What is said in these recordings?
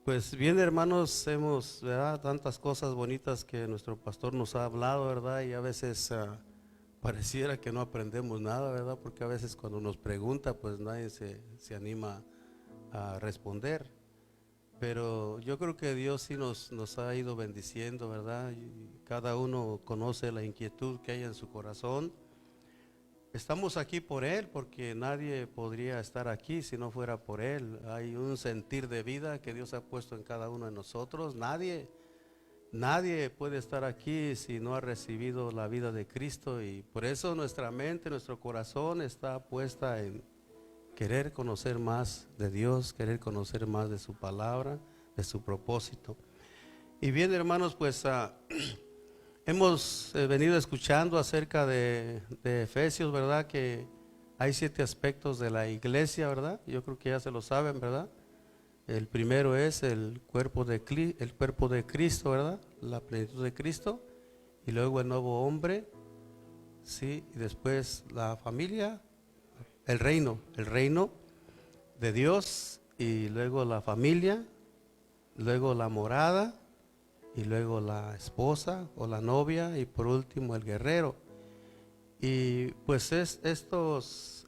Pues bien, hermanos, hemos, ¿verdad? Tantas cosas bonitas que nuestro pastor nos ha hablado, ¿verdad? Y a veces pareciera que no aprendemos nada, ¿verdad? Porque a veces cuando nos pregunta, pues nadie se anima a responder. Pero yo creo que Dios sí nos ha ido bendiciendo, ¿verdad? Y cada uno conoce la inquietud que hay en su corazón. Estamos aquí por Él, porque nadie podría estar aquí si no fuera por Él. Hay un sentir de vida que Dios ha puesto en cada uno de nosotros. Nadie puede estar aquí si no ha recibido la vida de Cristo, y por eso nuestra mente, nuestro corazón está puesta en querer conocer más de Dios, querer conocer más de su palabra, de su propósito. Y bien, hermanos, pues hemos venido escuchando acerca de Efesios, ¿verdad? Que hay 7 aspectos de la iglesia, ¿verdad? Yo creo que ya se lo saben, ¿verdad? El primero es el cuerpo de Cristo, ¿verdad? La plenitud de Cristo. Y luego el nuevo hombre, ¿sí? Y después la familia, el reino de Dios. Y luego la familia, luego la morada, y luego la esposa o la novia, y por último el guerrero. Y pues estas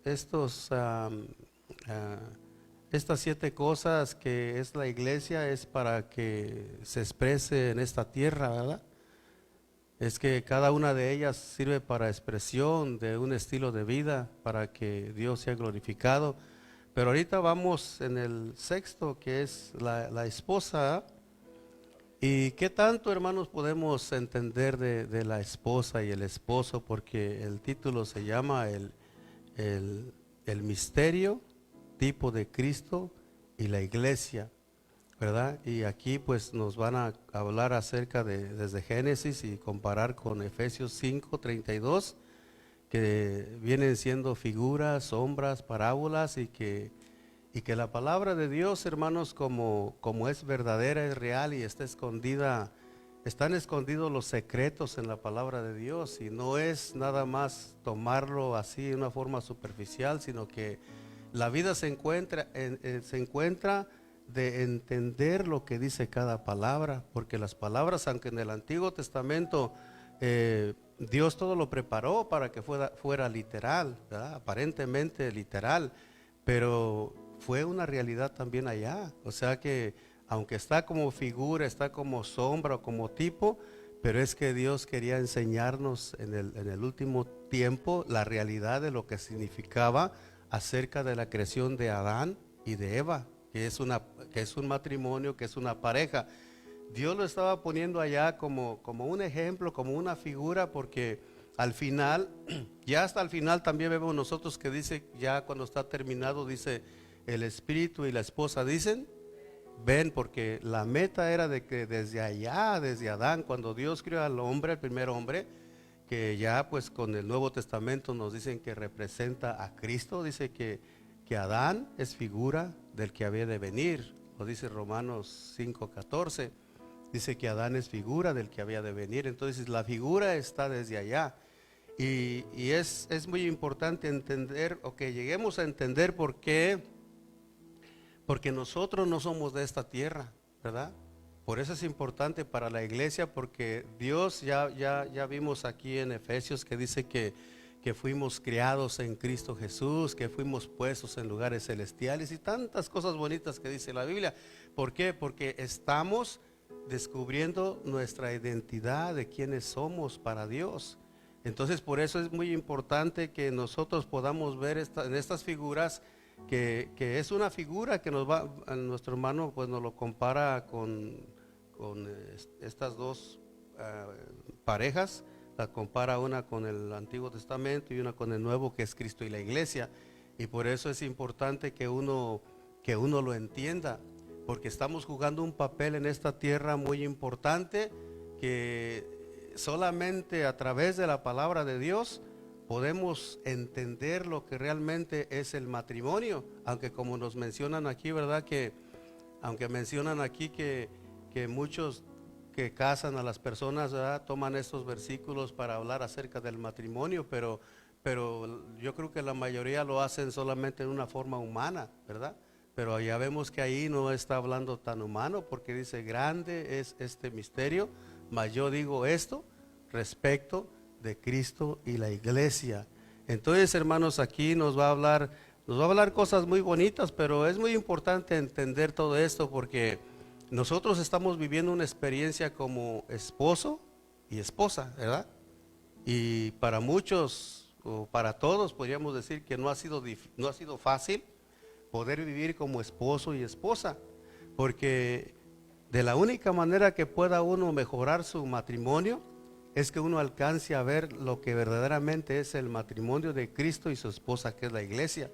7 cosas que es la iglesia es para que se exprese en esta tierra, ¿verdad? Es que cada una de ellas sirve para expresión de un estilo de vida, para que Dios sea glorificado. Pero ahorita vamos en el sexto, que es la esposa. ¿Y qué tanto, hermanos, podemos entender de la esposa y el esposo? Porque el título se llama el, el misterio, tipo de Cristo y la iglesia, ¿verdad? Y aquí pues nos van a hablar acerca desde Génesis y comparar con Efesios 5:32, que vienen siendo figuras, sombras, parábolas, y que la palabra de Dios, hermanos, como es verdadera, es real y está escondida, están escondidos los secretos en la palabra de Dios, y no es nada más tomarlo así de una forma superficial, sino que la vida se encuentra de entender lo que dice cada palabra, porque las palabras, aunque en el Antiguo Testamento Dios todo lo preparó para que fuera literal, ¿verdad? Aparentemente literal, pero fue una realidad también allá. O sea que aunque está como figura, está como sombra o como tipo, pero es que Dios quería enseñarnos en el último tiempo la realidad de lo que significaba acerca de la creación de Adán y de Eva, que es un matrimonio, que es una pareja. Dios lo estaba poniendo allá como un ejemplo, como una figura, porque al final, ya hasta el final también vemos nosotros que dice, ya cuando está terminado, dice el espíritu y la esposa dicen, ven, porque la meta era de que desde allá, desde Adán, cuando Dios creó al hombre, el primer hombre, que ya pues con el Nuevo Testamento nos dicen que representa a Cristo, dice que Adán es figura del que había de venir, lo dice Romanos 5:14. Dice que Adán es figura del que había de venir. Entonces la figura está desde allá. Y es muy importante entender, o que lleguemos a entender por qué. Porque nosotros no somos de esta tierra, ¿verdad? Por eso es importante para la iglesia, porque Dios, ya vimos aquí en Efesios que dice que fuimos criados en Cristo Jesús, que fuimos puestos en lugares celestiales y tantas cosas bonitas que dice la Biblia. ¿Por qué? Porque estamos descubriendo nuestra identidad de quiénes somos para Dios. Entonces por eso es muy importante que nosotros podamos ver en estas figuras, que es una figura que nuestro hermano pues nos lo compara con estas dos parejas. La compara una con el Antiguo Testamento y una con el Nuevo, que es Cristo y la iglesia. Y por eso es importante que uno lo entienda, porque estamos jugando un papel en esta tierra muy importante, que solamente a través de la palabra de Dios podemos entender lo que realmente es el matrimonio. Aunque como nos mencionan aquí, ¿verdad? Aunque mencionan aquí que muchos que casan a las personas, ¿verdad?, toman estos versículos para hablar acerca del matrimonio, pero yo creo que la mayoría lo hacen solamente en una forma humana, ¿verdad? pero ya vemos que ahí no está hablando tan humano, porque dice, grande es este misterio, mas yo digo esto respecto de Cristo y la iglesia. Entonces, hermanos, aquí nos va a hablar cosas muy bonitas, pero es muy importante entender todo esto, porque nosotros estamos viviendo una experiencia como esposo y esposa, ¿verdad? Y para muchos, o para todos, podríamos decir que no ha sido fácil poder vivir como esposo y esposa, porque de la única manera que pueda uno mejorar su matrimonio es que uno alcance a ver lo que verdaderamente es el matrimonio de Cristo y su esposa, que es la iglesia.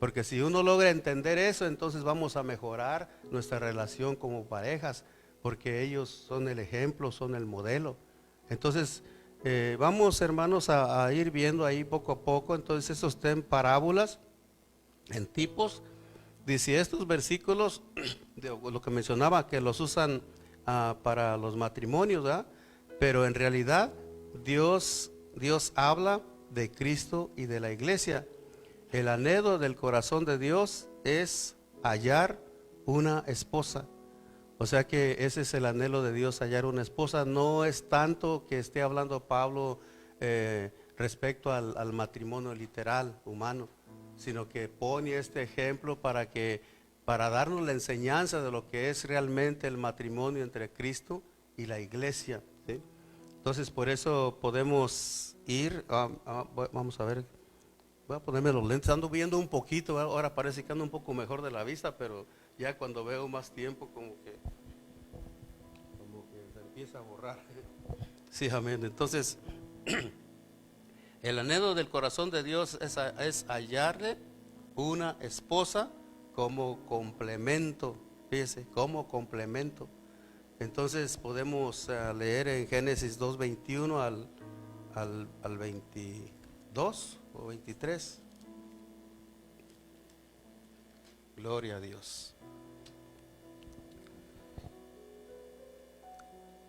Porque si uno logra entender eso, entonces vamos a mejorar nuestra relación como parejas, porque ellos son el ejemplo, son el modelo. Entonces, vamos, hermanos, a ir viendo ahí poco a poco. Entonces, eso está en parábolas, en tipos. Dice estos versículos, de lo que mencionaba, que los usan para los matrimonios, ¿verdad? Pero en realidad Dios habla de Cristo y de la iglesia. El anhelo del corazón de Dios es hallar una esposa. O sea que ese es el anhelo de Dios, hallar una esposa. No es tanto que esté hablando Pablo respecto al matrimonio literal, humano, sino que pone este ejemplo para darnos la enseñanza de lo que es realmente el matrimonio entre Cristo y la iglesia, ¿sí? Entonces, por eso podemos ir, vamos a ver, voy a ponerme los lentes, ando viendo un poquito, ahora parece que ando un poco mejor de la vista, pero ya cuando veo más tiempo como que se empieza a borrar. Sí, amén. Entonces, el anhelo del corazón de Dios es hallarle una esposa como complemento, fíjese, como complemento. Entonces podemos leer en Génesis 2:21 al 22 o 23. Gloria a Dios.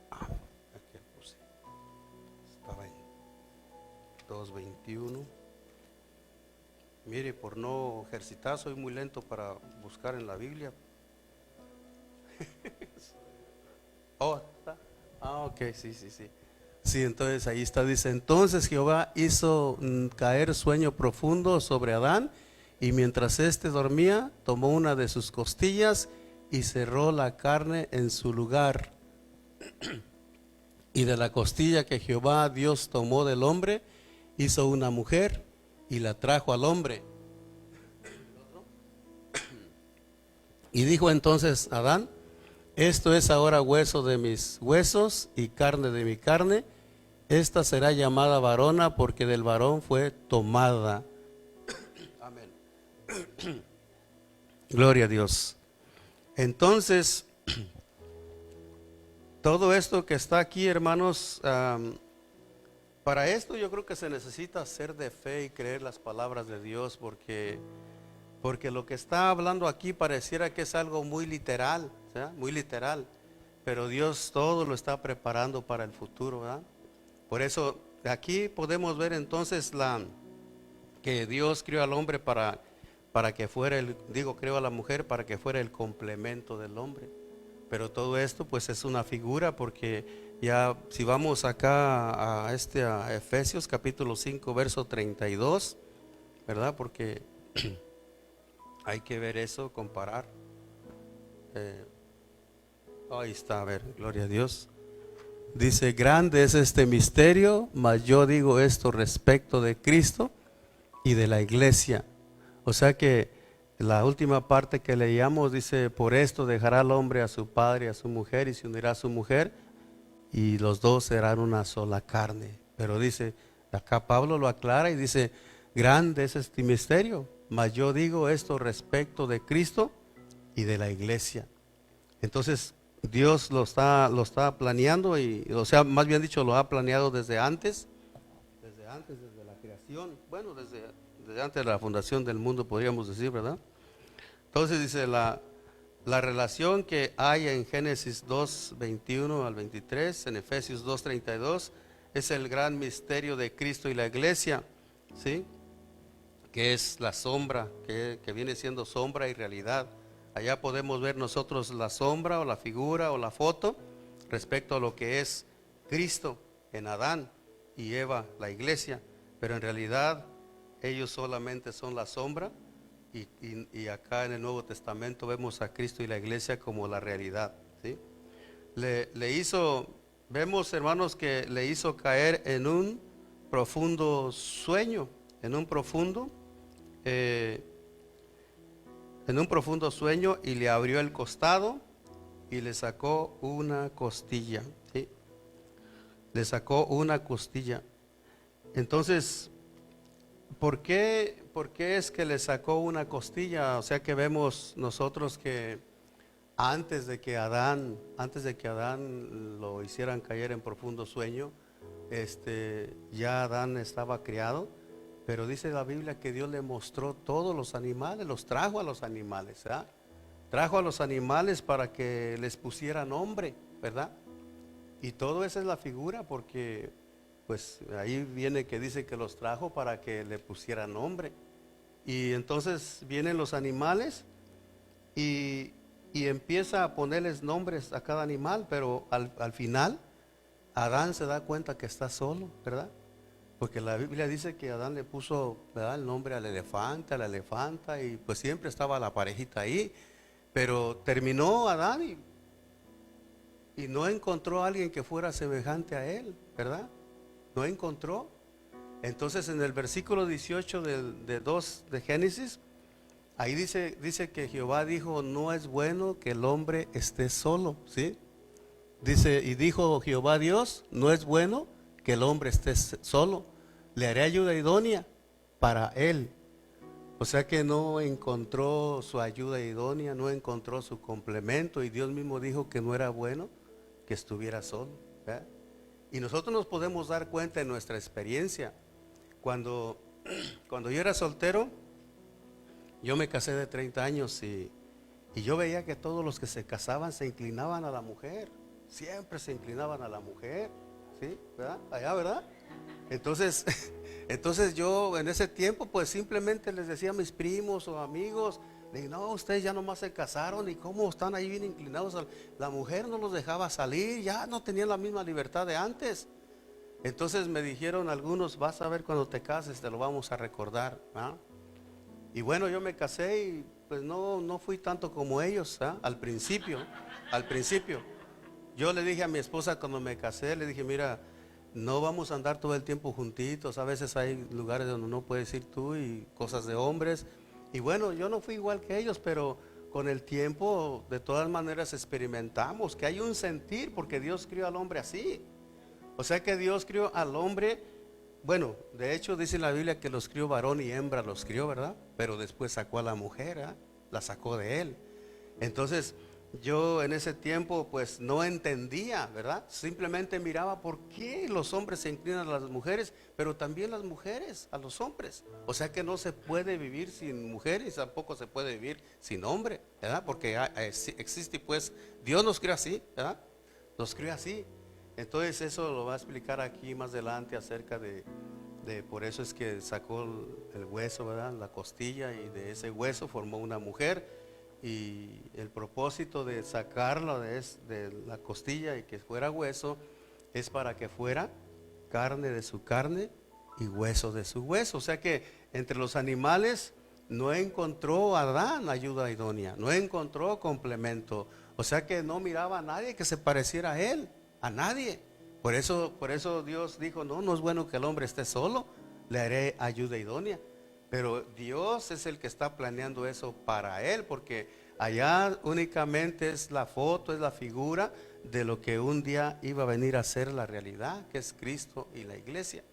Aquí puse. Estaba en 2:21. Mire, por no ejercitar, soy muy lento para buscar en la Biblia. Oh, ¿está? Ok, sí. Sí, entonces ahí está, dice, entonces Jehová hizo caer sueño profundo sobre Adán, y mientras éste dormía, tomó una de sus costillas y cerró la carne en su lugar. Y de la costilla que Jehová Dios tomó del hombre, hizo una mujer y la trajo al hombre. Y dijo entonces Adán, esto es ahora hueso de mis huesos y carne de mi carne. Esta será llamada varona porque del varón fue tomada. Amén. Gloria a Dios. Entonces, todo esto que está aquí, hermanos, para esto yo creo que se necesita ser de fe y creer las palabras de Dios, porque lo que está hablando aquí pareciera que es algo muy literal, ¿verdad? Muy literal, pero Dios todo lo está preparando para el futuro, ¿verdad? Por eso aquí podemos ver entonces que Dios creó al hombre para que fuera creó a la mujer para que fuera el complemento del hombre. Pero todo esto pues es una figura, porque ya si vamos acá a Efesios capítulo 5 verso 32, ¿verdad? Porque hay que ver eso, comparar. Ahí está, a ver, gloria a Dios. Dice, grande es este misterio, mas yo digo esto respecto de Cristo y de la iglesia. O sea que la última parte que leíamos dice, por esto dejará el hombre a su padre y a su mujer y se unirá a su mujer y los dos serán una sola carne. Pero dice, acá Pablo lo aclara y dice, grande es este misterio, mas yo digo esto respecto de Cristo y de la iglesia. Entonces Dios lo está planeando, o sea, más bien dicho, lo ha planeado desde antes, desde la creación, bueno, desde antes de la fundación del mundo, podríamos decir, ¿verdad? Entonces dice la relación que hay en Génesis 2:21 al 23, en Efesios 2:32, es el gran misterio de Cristo y la iglesia, ¿sí? que es la sombra, que viene siendo sombra y realidad. Allá podemos ver nosotros la sombra o la figura o la foto respecto a lo que es Cristo en Adán y Eva, la iglesia, pero en realidad ellos solamente son la sombra y acá en el Nuevo Testamento vemos a Cristo y la iglesia como la realidad, ¿sí? Vemos, hermanos, que le hizo caer sueño, en un profundo eh, en un profundo sueño, y le abrió el costado y le sacó una costilla, ¿sí? Le sacó una costilla. Entonces, ¿por qué es que le sacó una costilla? O sea que vemos nosotros que antes de que Adán lo hicieran caer en profundo sueño, ya Adán estaba criado, pero dice la Biblia que Dios le mostró todos los animales, los trajo a los animales, ¿verdad? Trajo a los animales para que les pusiera nombre, ¿verdad? Y todo eso es la figura, porque pues ahí viene que dice que los trajo para que le pusiera nombre. Y entonces vienen los animales y, y empieza a ponerles nombres a cada animal, pero al final Adán se da cuenta que está solo, ¿verdad? Porque la Biblia dice que Adán le puso, ¿verdad?, el nombre al elefante, a la elefanta, y pues siempre estaba la parejita ahí. Pero terminó Adán y no encontró a alguien que fuera semejante a él, ¿verdad? No encontró. Entonces en el versículo 18 de 2 de Génesis, ahí dice que Jehová dijo: no es bueno que el hombre esté solo, ¿sí? Dice, y dijo Jehová Dios: no es bueno que el hombre esté solo, le haré ayuda idónea para él. O sea que no encontró su ayuda idónea, no encontró su complemento, y Dios mismo dijo que no era bueno que estuviera solo, ¿verdad? Y nosotros nos podemos dar cuenta en nuestra experiencia. Cuando yo era soltero, yo me casé de 30 años y yo veía que todos los que se casaban se inclinaban a la mujer, siempre se inclinaban a la mujer, ¿sí? ¿Verdad? Allá, ¿verdad? Entonces, entonces yo en ese tiempo pues simplemente les decía a mis primos o amigos, le digo: no, ustedes ya nomás se casaron y cómo están ahí bien inclinados. La mujer no los dejaba salir, ya no tenían la misma libertad de antes. Entonces me dijeron algunos: vas a ver cuando te cases, te lo vamos a recordar, ¿ah? Y bueno, yo me casé y pues no fui tanto como ellos, ¿ah? Al principio. Yo le dije a mi esposa cuando me casé, le dije: mira, no vamos a andar todo el tiempo juntitos, a veces hay lugares donde no puedes ir tú y cosas de hombres. Y bueno, yo no fui igual que ellos, pero con el tiempo de todas maneras experimentamos que hay un sentir, porque Dios crió al hombre así. O sea que Dios crió al hombre, bueno, de hecho dice la Biblia que los crió varón y hembra, los crió, ¿verdad? Pero después sacó a la mujer, ¿eh? La sacó de él. Entonces yo en ese tiempo pues no entendía, ¿verdad? Simplemente miraba por qué los hombres se inclinan a las mujeres, pero también las mujeres a los hombres. O sea que no se puede vivir sin mujeres, tampoco se puede vivir sin hombre, ¿verdad? Porque existe, pues Dios nos creó así, ¿verdad? Nos creó así. Entonces eso lo va a explicar aquí más adelante acerca de por eso es que sacó el hueso, ¿verdad?, la costilla, y de ese hueso formó una mujer. Y el propósito de sacarlo de la costilla y que fuera hueso es para que fuera carne de su carne y hueso de su hueso. O sea que entre los animales no encontró Adán ayuda idónea, no encontró complemento. O sea que no miraba a nadie que se pareciera a él, a nadie. Por eso Dios dijo: no es bueno que el hombre esté solo, le haré ayuda idónea. Pero Dios es el que está planeando eso para él, porque allá únicamente es la foto, es la figura de lo que un día iba a venir a ser la realidad, que es Cristo y la iglesia.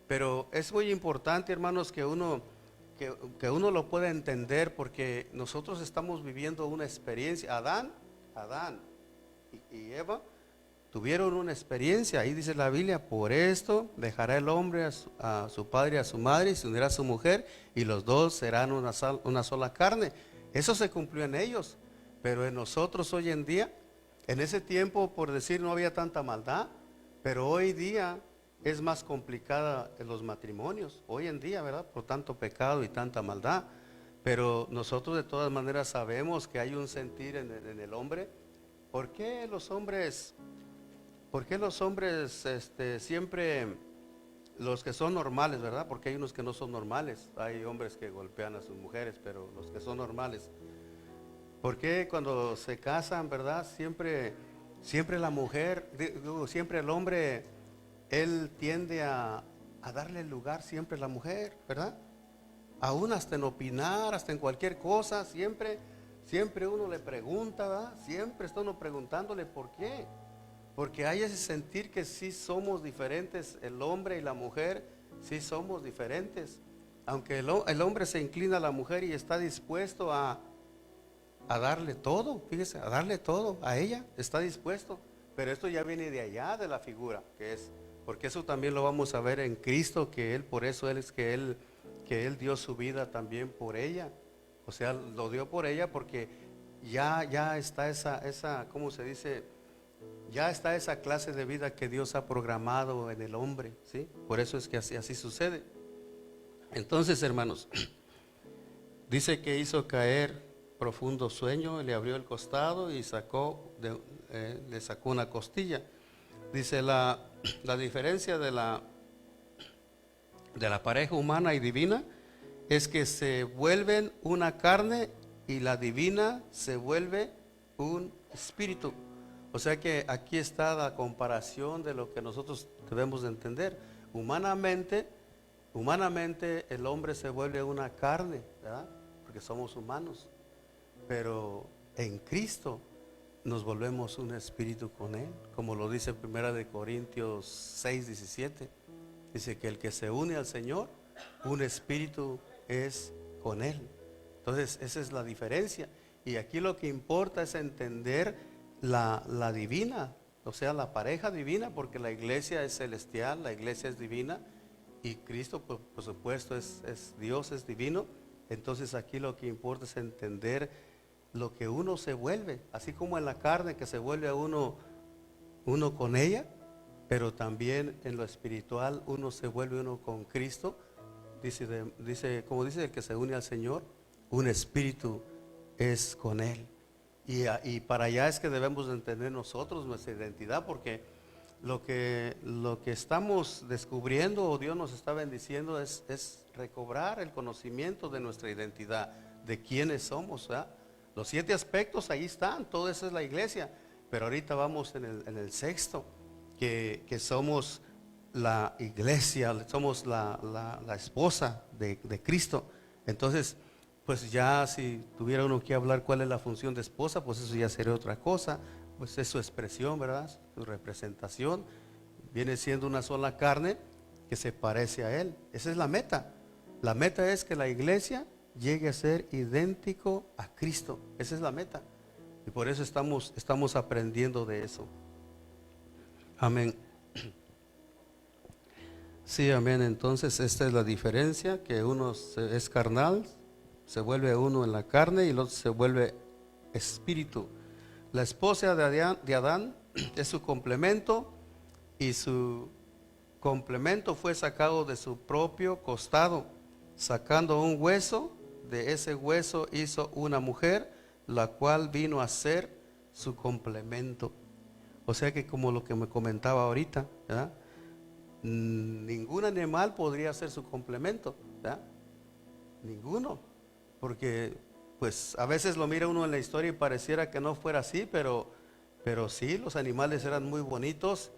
Pero es muy importante, hermanos, que uno lo pueda entender, porque nosotros estamos viviendo una experiencia. Adán y Eva tuvieron una experiencia. Ahí dice la Biblia: por esto dejará el hombre a su padre y a su madre, y se unirá a su mujer, y los dos serán una sola carne. Eso se cumplió en ellos. Pero en nosotros hoy en día, en ese tiempo, por decir, no había tanta maldad, pero hoy día es más complicada en los matrimonios hoy en día, ¿verdad? Por tanto pecado y tanta maldad. Pero nosotros de todas maneras sabemos que hay un sentir en el hombre. ¿Por qué los hombres, siempre, los que son normales, ¿verdad? Porque hay unos que no son normales. Hay hombres que golpean a sus mujeres, pero los que son normales, ¿por qué cuando se casan, verdad? Siempre la mujer, siempre el hombre, él tiende a darle lugar siempre a la mujer, ¿verdad? Aún hasta en opinar, hasta en cualquier cosa, siempre uno le pregunta, ¿verdad? Siempre está uno preguntándole por qué. Porque hay ese sentir que sí somos diferentes, el hombre y la mujer, sí somos diferentes. Aunque el hombre se inclina a la mujer y está dispuesto a darle todo, fíjese, a darle todo a ella, está dispuesto. Pero esto ya viene de allá, de la figura, porque eso también lo vamos a ver en Cristo, que Él, por eso que Él dio su vida también por ella. O sea, lo dio por ella porque ya está esa, ¿cómo se dice? Ya está esa clase de vida que Dios ha programado en el hombre, ¿sí? Por eso es que así sucede. Entonces, hermanos, dice que hizo caer profundo sueño, le abrió el costado y le sacó una costilla. Dice la diferencia de la pareja humana y divina es que se vuelven una carne y la divina se vuelve un espíritu. O sea que aquí está la comparación de lo que nosotros debemos de entender. Humanamente el hombre se vuelve una carne, ¿verdad? Porque somos humanos. Pero en Cristo nos volvemos un espíritu con Él, como lo dice 1 Corintios 6:17. Dice que el que se une al Señor, un espíritu es con Él. Entonces esa es la diferencia. Y aquí lo que importa es entender la divina, o sea, la pareja divina, porque la iglesia es celestial, la iglesia es divina y Cristo, pues, por supuesto, es Dios, es divino. Entonces aquí lo que importa es entender lo que uno se vuelve, así como en la carne que se vuelve a uno con ella, pero también en lo espiritual uno se vuelve uno con Cristo. Como dice el que se une al Señor, un espíritu es con Él. Y para allá es que debemos de entender nosotros nuestra identidad, porque lo que estamos descubriendo o Dios nos está bendiciendo es recobrar el conocimiento de nuestra identidad, de quiénes somos, ¿verdad? Los 7 aspectos ahí están, todo eso es la iglesia, pero ahorita vamos en el sexto, que somos la iglesia, somos la esposa de Cristo. Entonces, pues ya si tuviera uno que hablar cuál es la función de esposa, pues eso ya sería otra cosa, pues es su expresión, ¿verdad? Su representación, viene siendo una sola carne que se parece a Él. Esa es la meta. La meta es que la iglesia llegue a ser idéntico a Cristo. Esa es la meta. Y por eso estamos aprendiendo de eso. Amén. Sí, amén. Entonces esta es la diferencia, que uno es carnal, se vuelve uno en la carne y el otro se vuelve espíritu. La esposa de Adán es su complemento y su complemento fue sacado de su propio costado, sacando un hueso, de ese hueso hizo una mujer, la cual vino a ser su complemento. O sea que como lo que me comentaba ahorita, ¿verdad? Ningún animal podría ser su complemento, ¿verdad? Ninguno, porque pues a veces lo mira uno en la historia y pareciera que no fuera así, pero sí, los animales eran muy bonitos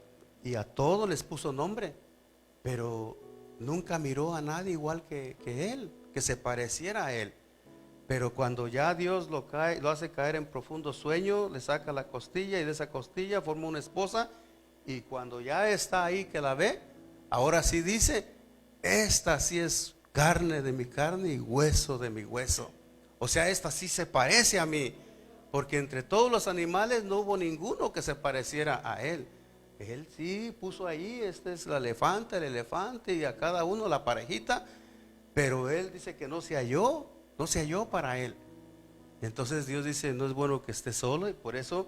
y a todos les puso nombre, pero nunca miró a nadie igual que él, que se pareciera a él. Pero cuando ya Dios lo hace caer en profundo sueño, le saca la costilla y de esa costilla forma una esposa, y cuando ya está ahí que la ve, ahora sí dice, esta sí es carne de mi carne y hueso de mi hueso. O sea, esta sí se parece a mí, porque entre todos los animales no hubo ninguno que se pareciera a él. Él sí puso ahí, este es el elefante y a cada uno la parejita, pero él dice que no se halló para él. Entonces Dios dice, no es bueno que esté solo, y por eso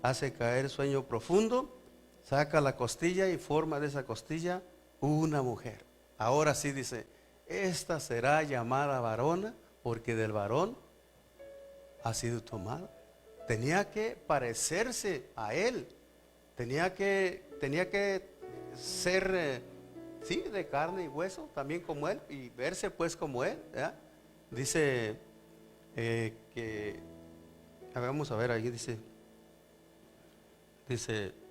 hace caer sueño profundo, saca la costilla y forma de esa costilla una mujer. Ahora sí dice, esta será llamada varona porque del varón ha sido tomada. Tenía que parecerse a él, tenía que ser, sí, de carne y hueso, también como él, y verse pues como él, ¿verdad? Dice que, vamos a ver, ahí dice,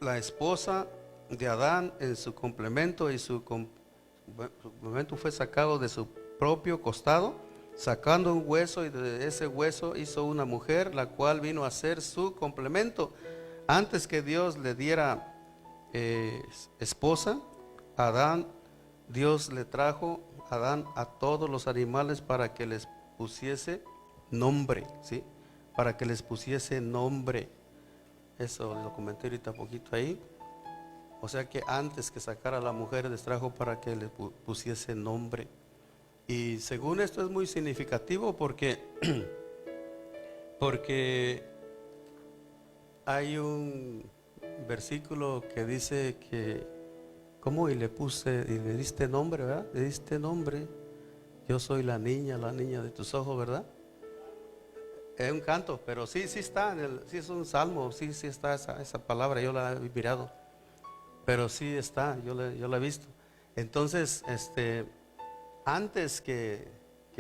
la esposa de Adán en su complemento, y su complemento fue sacado de su propio costado, sacando un hueso, y de ese hueso hizo una mujer, la cual vino a ser su complemento. Antes que Dios le diera esposa a Adán, Dios le trajo a Adán a todos los animales para que les pusiese nombre, ¿sí? Para que les pusiese nombre. Eso lo comenté ahorita un poquito ahí. O sea que antes que sacara a la mujer les trajo para que le pusiese nombre. Y según esto es muy significativo porque hay un versículo que dice que, ¿cómo? Y le diste nombre, ¿verdad? Le diste nombre. Yo soy la niña de tus ojos, ¿verdad? Es un canto, pero sí está, sí es un salmo, sí está esa palabra, yo la he mirado, pero sí está, yo la he visto. Entonces, antes que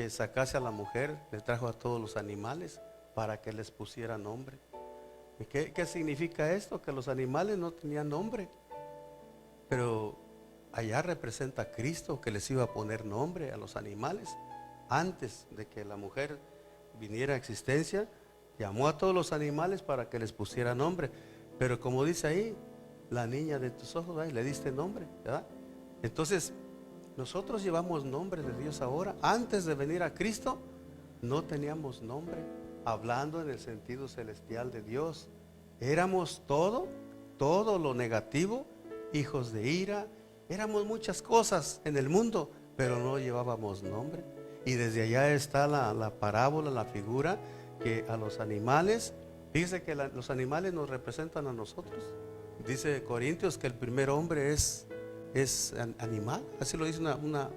sacase a la mujer, le trajo a todos los animales para que les pusiera nombre. ¿Y qué significa esto? Que los animales no tenían nombre, pero allá representa a Cristo, que les iba a poner nombre a los animales. Antes de que la mujer viniera a existencia, llamó a todos los animales para que les pusiera nombre. Pero como dice ahí, la niña de tus ojos, ¿verdad? Le diste nombre, ¿verdad? Entonces, nosotros llevamos nombre de Dios ahora. Antes de venir a Cristo, no teníamos nombre, hablando en el sentido celestial de Dios. Éramos todo lo negativo, hijos de ira, éramos muchas cosas en el mundo, pero no llevábamos nombre. Y desde allá está la parábola, la figura, que a los animales, dice que los animales nos representan a nosotros. Dice Corintios que el primer hombre es animal, así lo dice una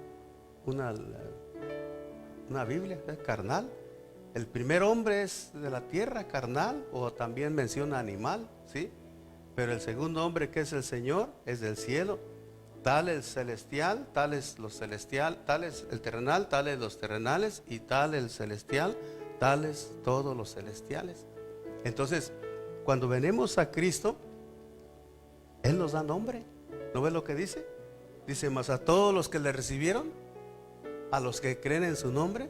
Biblia, carnal. El primer hombre es de la tierra, carnal, o también menciona animal, ¿sí? Pero el segundo hombre, que es el Señor, es del cielo. Tal el celestial, tal es los celestial, tal es el terrenal, tal es los terrenales, y tal el celestial, tales todos los celestiales. Entonces, cuando venimos a Cristo, Él nos da nombre. ¿No ves lo que dice? Dice, mas a todos los que le recibieron, a los que creen en su nombre,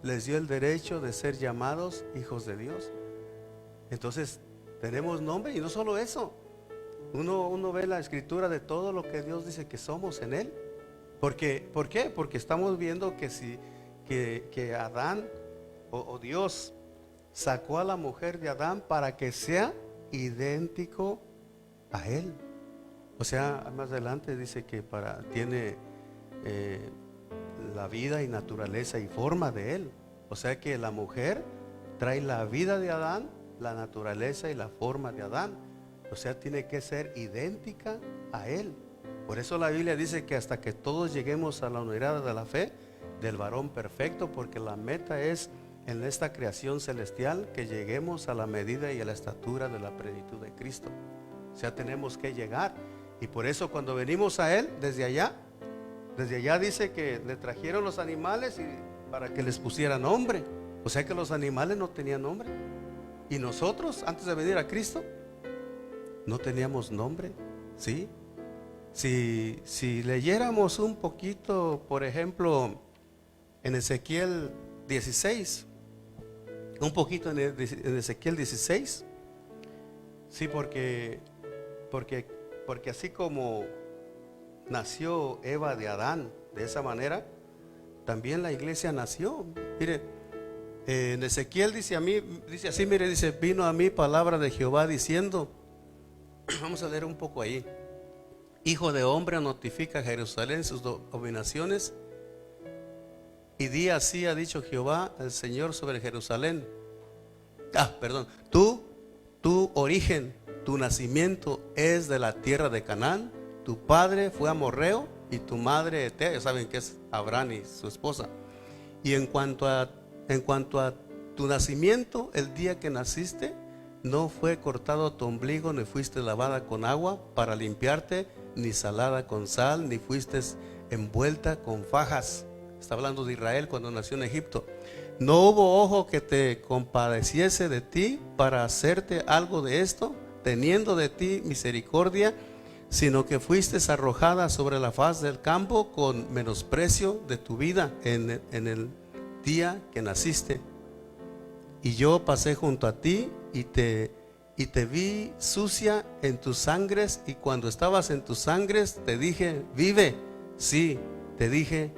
les dio el derecho de ser llamados hijos de Dios. Entonces, tenemos nombre, y no solo eso. Uno ve la escritura de todo lo que Dios dice que somos en Él. ¿Por qué? Porque estamos viendo que Adán o Dios sacó a la mujer de Adán para que sea idéntico a Él. O sea, más adelante dice que tiene la vida y naturaleza y forma de Él. O sea que la mujer trae la vida de Adán, la naturaleza y la forma de Adán. O sea, tiene que ser idéntica a Él. Por eso la Biblia dice que hasta que todos lleguemos a la unidad de la fe del varón perfecto, porque la meta es en esta creación celestial que lleguemos a la medida y a la estatura de la plenitud de Cristo. O sea, tenemos que llegar. Y por eso cuando venimos a Él, desde allá dice que le trajeron los animales para que les pusiera nombre. O sea que los animales no tenían nombre. Y nosotros, antes de venir a Cristo, no teníamos nombre, ¿sí? Si leyéramos un poquito, por ejemplo, en Ezequiel 16, un poquito en Ezequiel 16, sí, porque así como nació Eva de Adán de esa manera, también la iglesia nació. Mire, en Ezequiel dice así, mire, dice, vino a mí palabra de Jehová diciendo, vamos a leer un poco ahí. Hijo de hombre, notifica a Jerusalén sus abominaciones y di así ha dicho Jehová el Señor sobre Jerusalén. Perdón, tu origen tu nacimiento es de la tierra de Canaán, tu padre fue amorreo y tu madre Etea. Ya saben que es Abraham y su esposa. Y en cuanto a tu nacimiento, el día que naciste, no fue cortado tu ombligo, ni fuiste lavada con agua para limpiarte, ni salada con sal, ni fuiste envuelta con fajas. Está hablando de Israel cuando nació en Egipto. No hubo ojo que te compadeciese de ti para hacerte algo de esto, teniendo de ti misericordia, sino que fuiste arrojada sobre la faz del campo con menosprecio de tu vida en el día que naciste. Y yo pasé junto a ti y te vi sucia en tus sangres, y cuando estabas en tus sangres te dije, vive. Sí, te dije,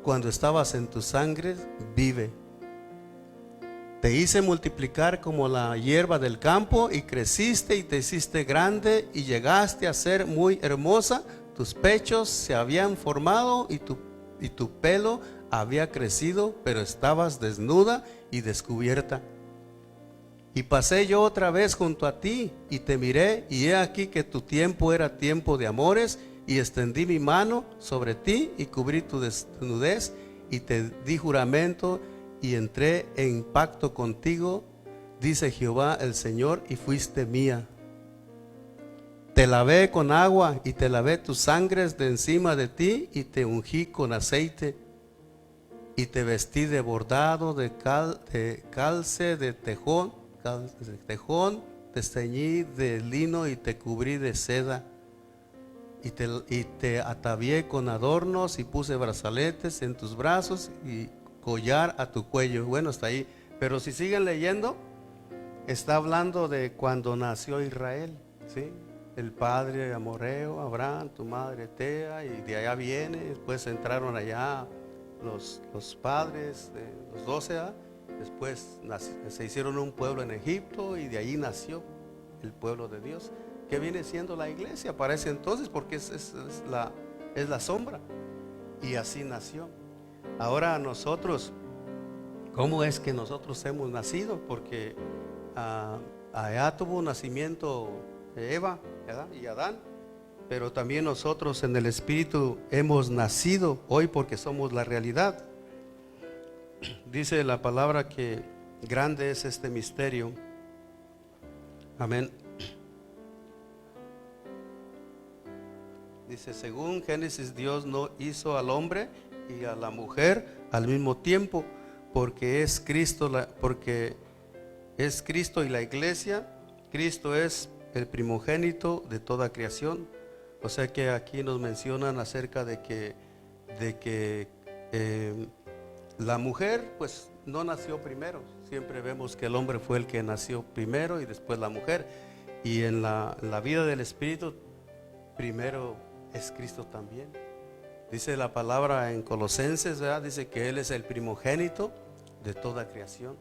cuando estabas en tus sangres, vive. Te hice multiplicar como la hierba del campo, y creciste y te hiciste grande y llegaste a ser muy hermosa. Tus pechos se habían formado y tu pelo había crecido, pero estabas desnuda y descubierta. Y pasé yo otra vez junto a ti y te miré, y he aquí que tu tiempo era tiempo de amores, y extendí mi mano sobre ti y cubrí tu desnudez y te di juramento y entré en pacto contigo, dice Jehová el Señor, y fuiste mía. Te lavé con agua y te lavé tus sangres de encima de ti, y te ungí con aceite y te vestí de bordado, de calce, de tejón, te ceñí de lino y te cubrí de seda. Y te atavié con adornos y puse brazaletes en tus brazos y collar a tu cuello. Bueno, hasta ahí. Pero si siguen leyendo, está hablando de cuando nació Israel, ¿sí? El padre amorreo, Abraham, tu madre Tea, y de allá viene. Después entraron allá los padres, los 12, ¿eh? Después se hicieron un pueblo en Egipto, y de ahí nació el pueblo de Dios, que viene siendo la iglesia para ese entonces, porque es la sombra, y así nació. Ahora nosotros, ¿cómo es que nosotros hemos nacido? Porque allá tuvo un nacimiento Eva, ¿verdad? Y Adán, pero también nosotros en el Espíritu hemos nacido hoy, porque somos la realidad. Dice la palabra que grande es este misterio. Amén. Dice, según Génesis, Dios no hizo al hombre y a la mujer al mismo tiempo, porque es Cristo y la iglesia. Cristo es el primogénito de toda creación. O sea que aquí nos mencionan acerca de que la mujer pues no nació primero. Siempre vemos que el hombre fue el que nació primero y después la mujer. Y en la vida del Espíritu, primero es Cristo también. Dice la palabra en Colosenses, ¿verdad? Dice que Él es el primogénito de toda creación,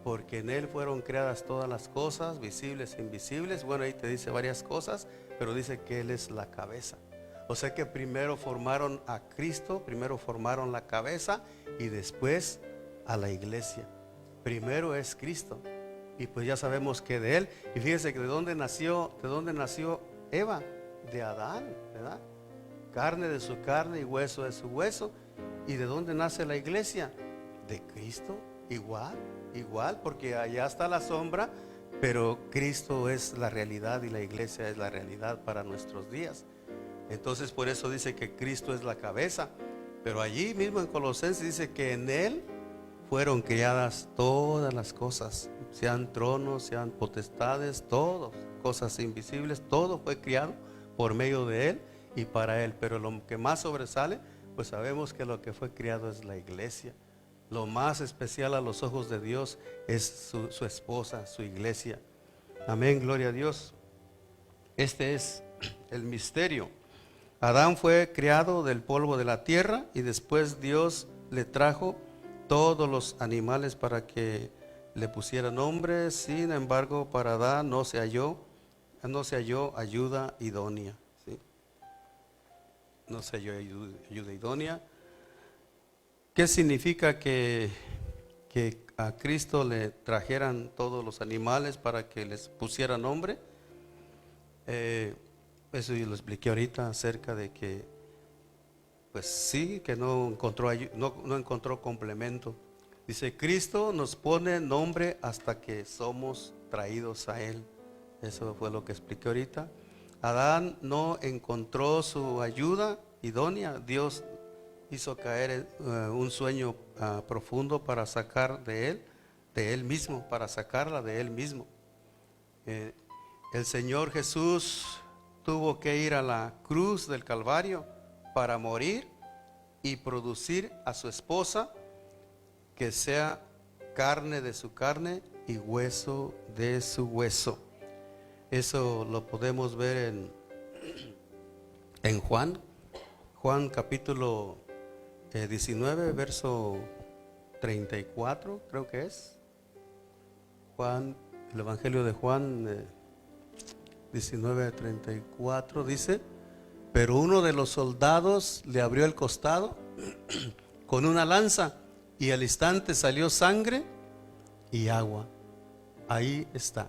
porque en Él fueron creadas todas las cosas, visibles e invisibles. Bueno, ahí te dice varias cosas, pero dice que Él es la cabeza. O sea que primero formaron a Cristo, primero formaron la cabeza y después a la iglesia. Primero es Cristo, y pues ya sabemos que de Él. Y fíjense que de dónde nació Eva, de Adán, ¿verdad? Carne de su carne y hueso de su hueso. ¿Y de dónde nace la iglesia? De Cristo, igual, porque allá está la sombra, pero Cristo es la realidad y la iglesia es la realidad para nuestros días. Entonces por eso dice que Cristo es la cabeza. Pero allí mismo en Colosenses dice que en Él fueron creadas todas las cosas, sean tronos, sean potestades, todo, cosas invisibles, todo fue creado por medio de Él y para Él. Pero lo que más sobresale, pues sabemos que lo que fue creado es la iglesia. Lo más especial a los ojos de Dios es su esposa, su iglesia. Amén, gloria a Dios. Este es el misterio. Adán fue creado del polvo de la tierra, y después Dios le trajo todos los animales para que le pusiera nombre. Sin embargo, para Adán no se halló ayuda idónea, ¿sí? No se halló ayuda idónea. ¿Qué significa que a Cristo le trajeran todos los animales para que les pusiera nombre? Eh, Eso yo lo expliqué ahorita acerca de que, pues sí, que no encontró, no encontró complemento. Dice, Cristo nos pone nombre hasta que somos traídos a Él. Eso fue lo que expliqué ahorita. Adán no encontró su ayuda idónea. Dios hizo caer un sueño profundo para sacar de él mismo, para sacarla de él mismo. Eh, el Señor Jesús tuvo que ir a la cruz del Calvario para morir y producir a su esposa que sea carne de su carne y hueso de su hueso. Eso lo podemos ver en Juan capítulo 19, verso 34, creo que es. Juan, el Evangelio de Juan 19, 34 dice, pero uno de los soldados le abrió el costado con una lanza y al instante salió sangre y agua. Ahí está,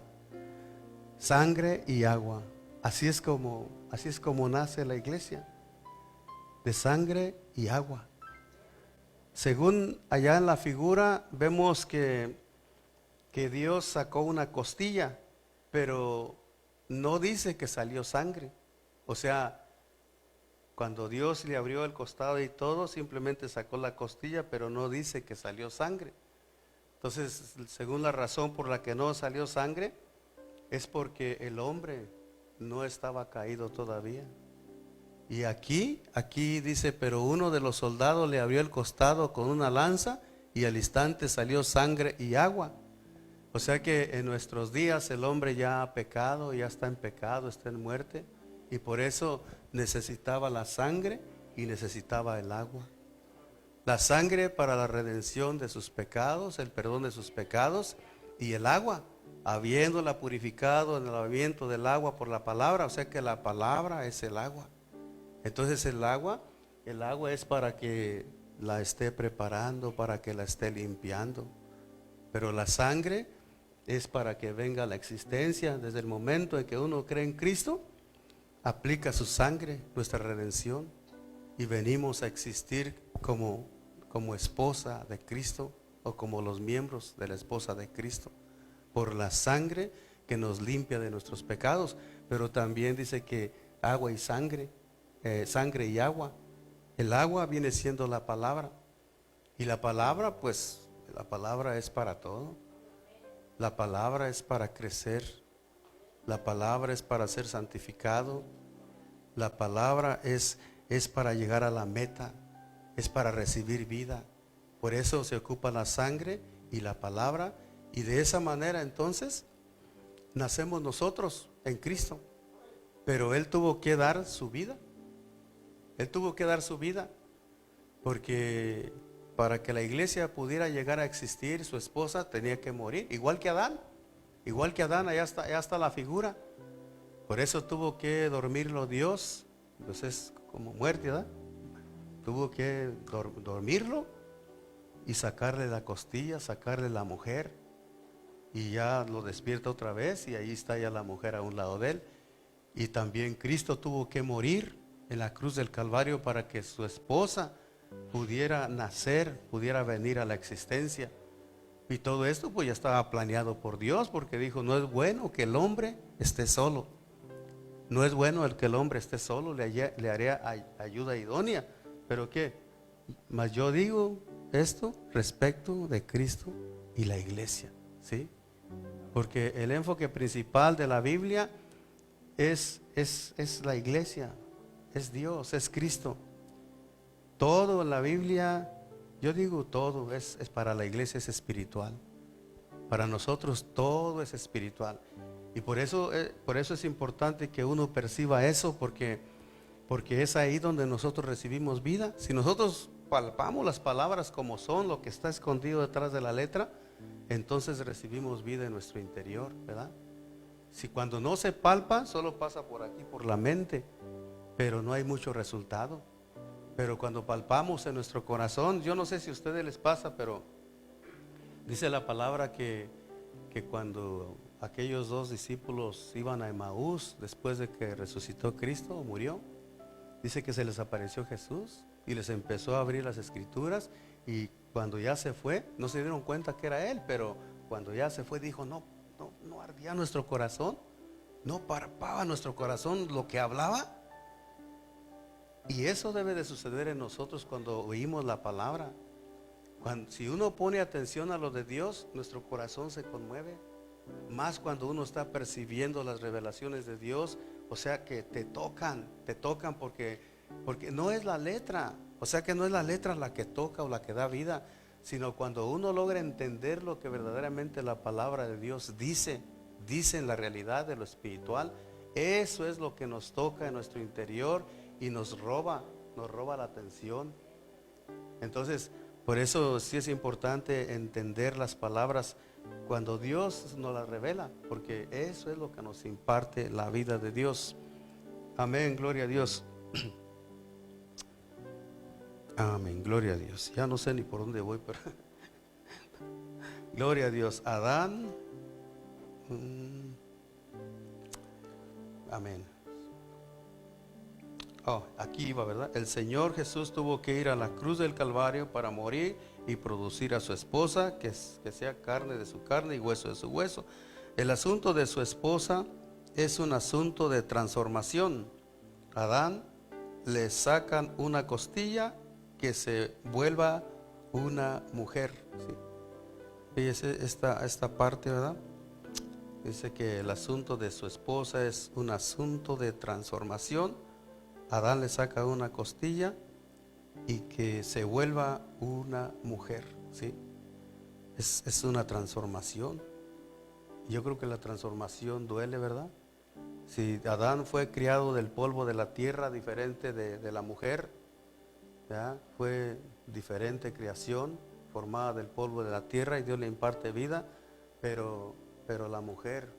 sangre y agua. Así es como nace la iglesia, de sangre y agua. Según allá en la figura vemos que Dios sacó una costilla, pero no dice que salió sangre. O sea, cuando Dios le abrió el costado y todo, simplemente sacó la costilla, pero no dice que salió sangre. Entonces, según la razón por la que no salió sangre, es porque el hombre no estaba caído todavía. Y aquí dice, pero uno de los soldados le abrió el costado con una lanza y al instante salió sangre y agua. O sea que en nuestros días el hombre ya ha pecado, ya está en pecado, está en muerte, y por eso necesitaba la sangre y necesitaba el agua. La sangre para la redención de sus pecados, el perdón de sus pecados, y el agua, habiéndola purificado en el lavamiento del agua por la palabra. O sea que la palabra es el agua. Entonces el agua es para que la esté preparando, para que la esté limpiando. Pero la sangre es para que venga la existencia. Desde el momento en que uno cree en Cristo, aplica su sangre, nuestra redención, y venimos a existir como esposa de Cristo, o como los miembros de la esposa de Cristo, por la sangre que nos limpia de nuestros pecados. Pero también dice que agua y sangre, sangre y agua. El agua viene siendo la palabra, y la palabra, pues la palabra es para todo. La palabra es para crecer, la palabra es para ser santificado, la palabra es para llegar a la meta, es para recibir vida. Por eso se ocupa la sangre y la palabra, y de esa manera entonces nacemos nosotros en Cristo. Pero Él tuvo que dar su vida. Él tuvo que dar su vida, porque para que la iglesia pudiera llegar a existir, su esposa tenía que morir, igual que Adán, allá está la figura. Por eso tuvo que dormirlo Dios, entonces como muerte, ¿verdad? Tuvo que dormirlo y sacarle la costilla, sacarle la mujer, y ya lo despierta otra vez, y ahí está ya la mujer a un lado de él. Y también Cristo tuvo que morir en la cruz del Calvario para que su esposa pudiera nacer, pudiera venir a la existencia. Y todo esto pues ya estaba planeado por Dios, porque dijo, no es bueno que el hombre esté solo. No es bueno el que el hombre esté solo, le haré ayuda idónea. Pero ¿qué? Mas yo digo esto respecto de Cristo y la iglesia, ¿sí? Porque el enfoque principal de la Biblia es la iglesia, es Dios, es Cristo. Todo en la Biblia, yo digo todo, es para la iglesia, es espiritual. Para nosotros todo es espiritual. Y por eso es importante que uno perciba eso, porque es ahí donde nosotros recibimos vida. Si nosotros palpamos las palabras como son, lo que está escondido detrás de la letra, entonces recibimos vida en nuestro interior, ¿verdad? Si cuando no se palpa, solo pasa por aquí, por la mente, pero no hay mucho resultado. Pero cuando palpamos en nuestro corazón, yo no sé si a ustedes les pasa, pero dice la palabra que cuando aquellos dos discípulos iban a Emaús después de que resucitó Cristo o murió, dice que se les apareció Jesús y les empezó a abrir las escrituras, y cuando ya se fue, no se dieron cuenta que era Él, pero cuando ya se fue dijo, no ardía nuestro corazón, no parpaba nuestro corazón lo que hablaba. Y eso debe de suceder en nosotros cuando oímos la palabra. Si uno pone atención a lo de Dios, nuestro corazón se conmueve. Más cuando uno está percibiendo las revelaciones de Dios, o sea que te tocan porque no es la letra, o sea que no es la letra la que toca o la que da vida, sino cuando uno logra entender lo que verdaderamente la palabra de Dios dice en la realidad de lo espiritual. Eso es lo que nos toca en nuestro interior y nos roba la atención. Entonces, por eso sí es importante entender las palabras cuando Dios nos las revela, porque eso es lo que nos imparte la vida de Dios. Amén, gloria a Dios. Amén, gloria a Dios. Ya no sé ni por dónde voy, pero gloria a Dios. Adán. Amén. Aquí iba, ¿verdad? El Señor Jesús tuvo que ir a la cruz del Calvario para morir y producir a su esposa, que sea carne de su carne y hueso de su hueso. El asunto de su esposa es un asunto de transformación. A Adán le sacan una costilla que se vuelva una mujer, ¿sí? Fíjese esta parte, ¿verdad? Dice que el asunto de su esposa es un asunto de transformación. Adán le saca una costilla y que se vuelva una mujer, ¿sí? Es una transformación. Yo creo que la transformación duele, ¿verdad? Si Adán fue criado del polvo de la tierra, diferente de la mujer, ¿ya? Fue diferente creación, formada del polvo de la tierra, y Dios le imparte vida, pero la mujer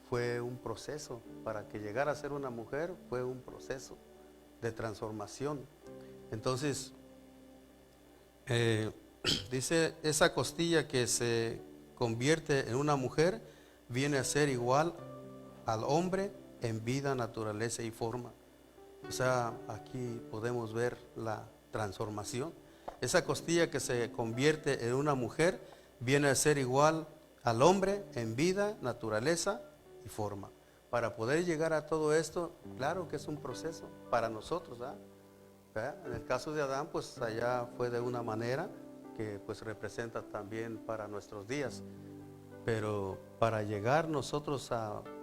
fue un proceso. Para que llegara a ser una mujer fue un proceso de transformación. Entonces dice, esa costilla que se convierte en una mujer viene a ser igual al hombre en vida, naturaleza y forma. O sea, aquí podemos ver la transformación. Esa costilla que se convierte en una mujer viene a ser igual al hombre en vida, naturaleza y forma. Para poder llegar a todo esto, claro que es un proceso para nosotros, ¿verdad? En el caso de Adán, pues allá fue de una manera que pues representa también para nuestros días. Pero para llegar nosotros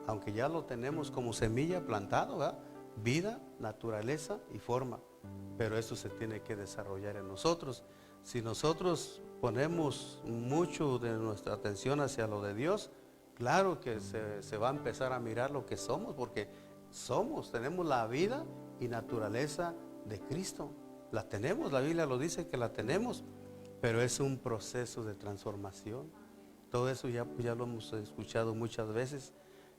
aunque ya lo tenemos como semilla plantado, ¿verdad? Vida, naturaleza y forma, pero eso se tiene que desarrollar en nosotros. Si nosotros ponemos mucho de nuestra atención hacia lo de Dios, claro que se va a empezar a mirar lo que somos, porque tenemos la vida y naturaleza de Cristo. La tenemos, la Biblia lo dice que la tenemos, pero es un proceso de transformación. Todo eso ya lo hemos escuchado muchas veces.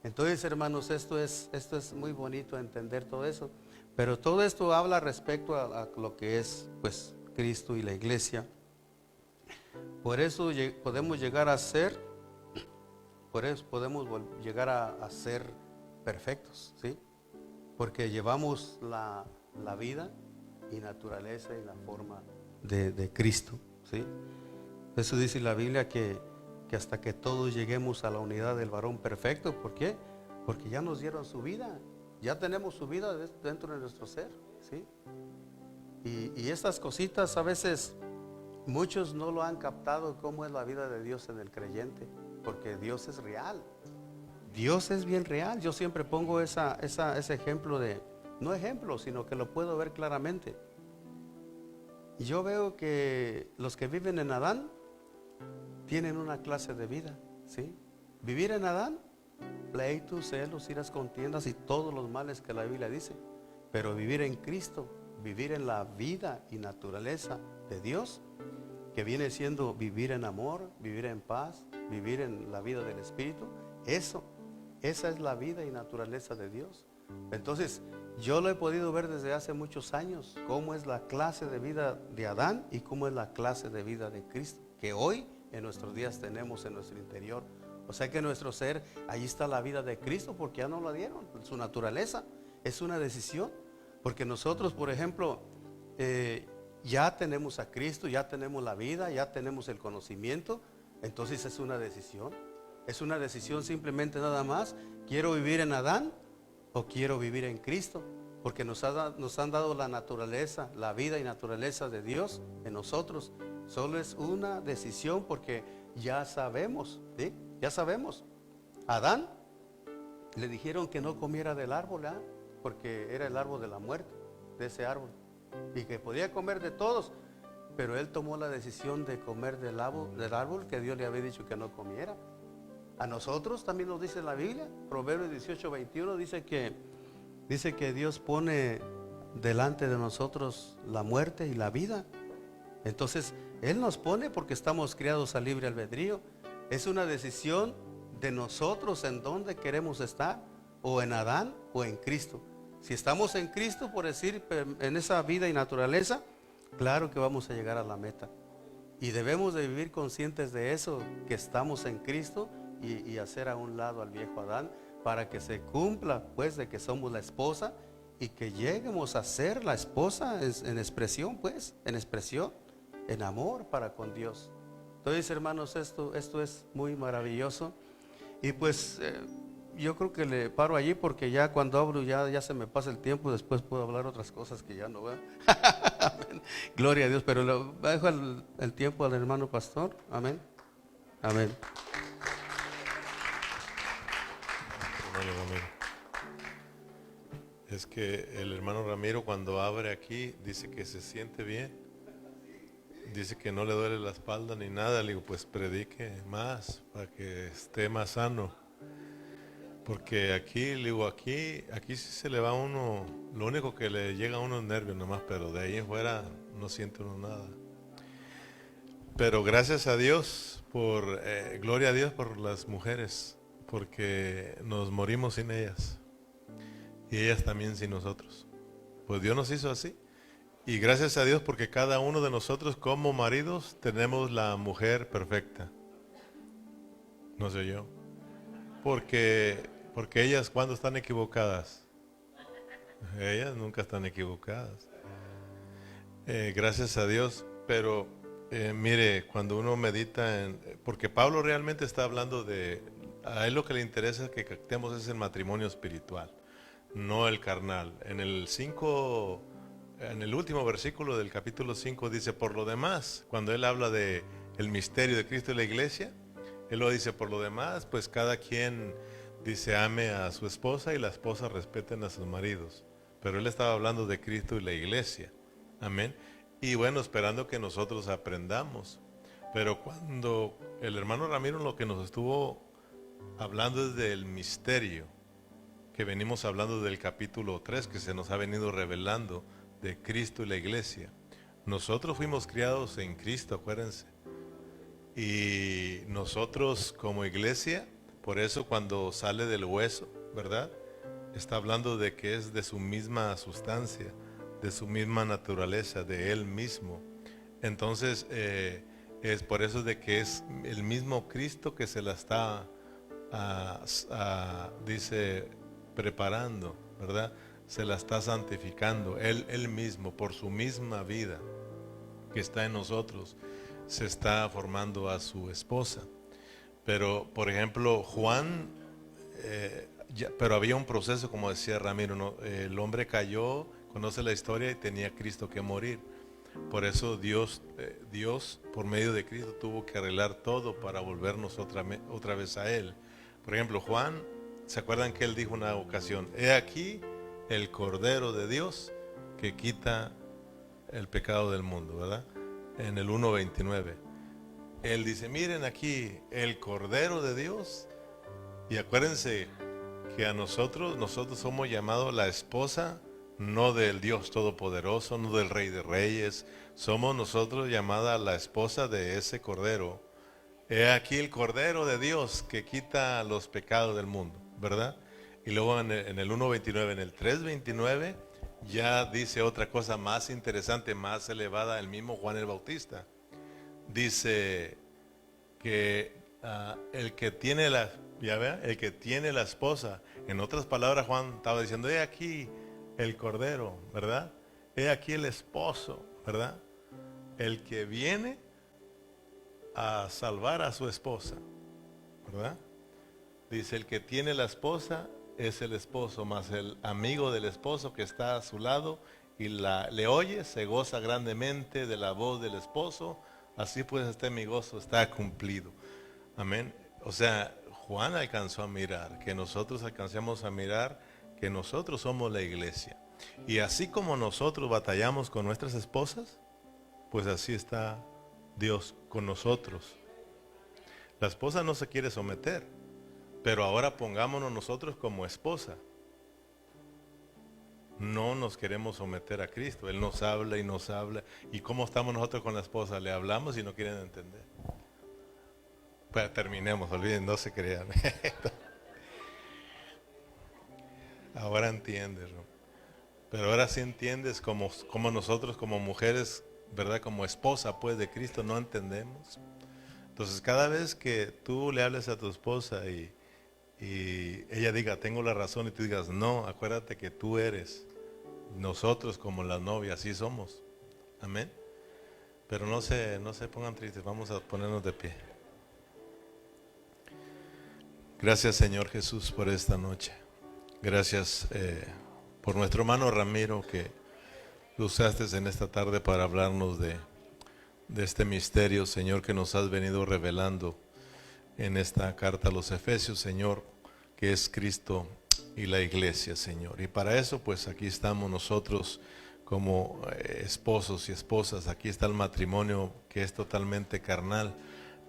Entonces, hermanos, esto es muy bonito entender todo eso, pero todo esto habla respecto a lo que es pues Cristo y la iglesia. Por eso podemos llegar a ser perfectos, ¿sí? Porque llevamos la vida y naturaleza y la forma de Cristo, ¿sí? Eso dice la Biblia que hasta que todos lleguemos a la unidad del varón perfecto. ¿Por qué? Porque ya nos dieron su vida, ya tenemos su vida dentro de nuestro ser, ¿sí? Y estas cositas a veces muchos no lo han captado, cómo es la vida de Dios en el creyente, porque Dios es real, Dios es bien real. Yo siempre pongo ese ejemplo sino que lo puedo ver claramente. Y yo veo que los que viven en Adán tienen una clase de vida, ¿sí? Vivir en Adán, pleitos, celos, iras, contiendas y todos los males que la Biblia dice. Pero vivir en Cristo, vivir en la vida y naturaleza de Dios, que viene siendo vivir en amor, vivir en paz, vivir en la vida del Espíritu, esa es la vida y naturaleza de Dios. Entonces, yo lo he podido ver desde hace muchos años, cómo es la clase de vida de Adán y cómo es la clase de vida de Cristo, que hoy en nuestros días tenemos en nuestro interior. O sea que nuestro ser, ahí está la vida de Cristo, porque ya no la dieron, su naturaleza. Es una decisión, porque nosotros, por ejemplo, ya tenemos a Cristo, ya tenemos la vida, ya tenemos el conocimiento. Entonces es una decisión. Es una decisión simplemente nada más. ¿Quiero vivir en Adán o quiero vivir en Cristo? Porque nos han dado la naturaleza, la vida y naturaleza de Dios en nosotros. Solo es una decisión, porque ya sabemos, ¿sí? Ya sabemos. Adán le dijeron que no comiera del árbol, ¿verdad? Porque era el árbol de la muerte, de ese árbol, y que podía comer de todos, pero él tomó la decisión de comer del árbol que Dios le había dicho que no comiera. A nosotros también nos dice la Biblia, Proverbios 18:21 dice que Dios pone delante de nosotros la muerte y la vida. Entonces Él nos pone porque estamos criados a libre albedrío. Es una decisión de nosotros en dónde queremos estar, o en Adán o en Cristo. Si estamos en Cristo, por decir, en esa vida y naturaleza, claro que vamos a llegar a la meta. Y debemos de vivir conscientes de eso, que estamos en Cristo, y hacer a un lado al viejo Adán, para que se cumpla pues de que somos la esposa, y que lleguemos a ser la esposa en expresión, pues, en expresión, en amor para con Dios. Entonces, hermanos, esto es muy maravilloso. Y pues yo creo que le paro allí, porque ya cuando hablo ya se me pasa el tiempo. Después puedo hablar otras cosas que ya no veo. Gloria a Dios. Pero le dejo el tiempo al hermano pastor. Amén. Amén. Es que el hermano Ramiro, cuando abre aquí, dice que se siente bien. Dice que no le duele la espalda ni nada. Le digo, pues predique más para que esté más sano. Porque aquí, le digo, aquí sí se le va a uno, lo único que le llega a uno es nervios nomás, pero de ahí en fuera no siente uno nada. Pero gracias a Dios, gloria a Dios por las mujeres, porque nos morimos sin ellas. Y ellas también sin nosotros. Pues Dios nos hizo así. Y gracias a Dios, porque cada uno de nosotros como maridos tenemos la mujer perfecta. No sé yo. Porque ellas, cuando están equivocadas, ellas nunca están equivocadas. Gracias a Dios. Pero mire, cuando uno medita porque Pablo realmente está hablando a él lo que le interesa que captemos es el matrimonio espiritual, no el carnal. En el último versículo del capítulo 5 dice: por lo demás, cuando él habla de el misterio de Cristo y la iglesia, él lo dice: por lo demás, pues cada quien, dice, ame a su esposa y la esposa respeten a sus maridos. Pero él estaba hablando de Cristo y la iglesia. Amén. Y bueno, esperando que nosotros aprendamos. Pero cuando el hermano Ramiro lo que nos estuvo hablando es del misterio, que venimos hablando del capítulo 3, que se nos ha venido revelando de Cristo y la iglesia. Nosotros fuimos criados en Cristo, acuérdense. Y nosotros como iglesia, por eso cuando sale del hueso, ¿verdad? Está hablando de que es de su misma sustancia, de su misma naturaleza, de Él mismo. Entonces, es por eso de que es el mismo Cristo que se la está, dice, preparando, ¿verdad? Se la está santificando. Él mismo, por su misma vida que está en nosotros, se está formando a su esposa. Pero, por ejemplo, Juan, pero había un proceso, como decía Ramiro, ¿no? El hombre cayó, conoce la historia, y tenía Cristo que morir. Por eso Dios, por medio de Cristo, tuvo que arreglar todo para volvernos otra vez a Él. Por ejemplo, Juan, ¿se acuerdan que él dijo una ocasión: he aquí el Cordero de Dios que quita el pecado del mundo, ¿verdad? En el 1:29. Él dice: miren aquí el Cordero de Dios. Y acuérdense que a nosotros somos llamados la esposa, no del Dios Todopoderoso, no del Rey de Reyes. Somos nosotros llamada la esposa de ese Cordero. He aquí el Cordero de Dios que quita los pecados del mundo, ¿verdad? Y luego en el 1:29, en el 3:29, ya dice otra cosa más interesante, más elevada, el mismo Juan el Bautista. Dice que el que tiene la, ya vea, el que tiene la esposa. En otras palabras, Juan estaba diciendo, he aquí el cordero, ¿verdad? He aquí el esposo, ¿verdad? El que viene a salvar a su esposa, ¿verdad? Dice, el que tiene la esposa es el esposo, más el amigo del esposo que está a su lado y le oye, se goza grandemente de la voz del esposo. Así pues mi gozo está cumplido. Amén. O sea, Juan alcanzó a mirar, que nosotros alcancemos a mirar que nosotros somos la iglesia. Y así como nosotros batallamos con nuestras esposas, pues así está Dios con nosotros. La esposa no se quiere someter, pero ahora pongámonos nosotros como esposa. No nos queremos someter a Cristo. Él nos habla y nos habla. ¿Y cómo estamos nosotros con la esposa? Le hablamos y no quieren entender. Pues terminemos, olviden, no se crean. Ahora entiendes, ¿no? Pero ahora sí entiendes como nosotros como mujeres, ¿verdad? Como esposa pues de Cristo no entendemos. Entonces cada vez que tú le hables a tu esposa y ella diga, tengo la razón, y tú digas, no, acuérdate que tú eres. Nosotros como las novias, así somos. Amén. Pero no se pongan tristes, vamos a ponernos de pie. Gracias, Señor Jesús, por esta noche. Gracias por nuestro hermano Ramiro que lo usaste en esta tarde para hablarnos de este misterio, Señor, que nos has venido revelando en esta carta a los Efesios, Señor, que es Cristo y la iglesia, Señor. Y para eso, pues aquí estamos nosotros como esposos y esposas. Aquí está el matrimonio que es totalmente carnal,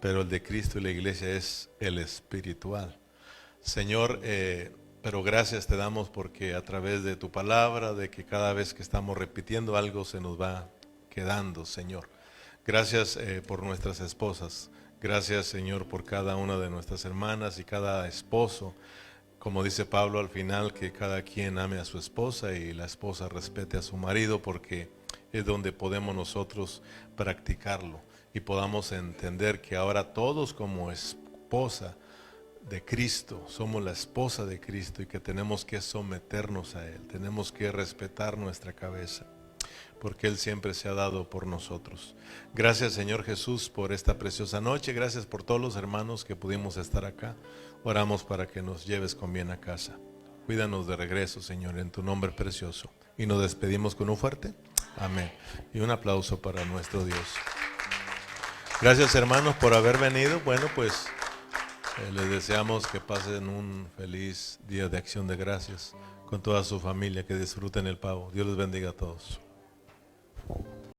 pero el de Cristo y la iglesia es el espiritual. Señor, pero gracias te damos porque a través de tu palabra, de que cada vez que estamos repitiendo algo se nos va quedando, Señor. Gracias por nuestras esposas. Gracias, Señor, por cada una de nuestras hermanas y cada esposo. Como dice Pablo al final, que cada quien ame a su esposa y la esposa respete a su marido, porque es donde podemos nosotros practicarlo y podamos entender que ahora todos como esposa de Cristo, somos la esposa de Cristo y que tenemos que someternos a Él, tenemos que respetar nuestra cabeza, porque Él siempre se ha dado por nosotros. Gracias, Señor Jesús, por esta preciosa noche. Gracias por todos los hermanos que pudimos estar acá. Oramos para que nos lleves con bien a casa. Cuídanos de regreso, Señor, en tu nombre precioso. Y nos despedimos con un fuerte amén. Y un aplauso para nuestro Dios. Gracias, hermanos, por haber venido. Bueno, pues les deseamos que pasen un feliz día de acción de gracias con toda su familia, que disfruten el pavo. Dios les bendiga a todos.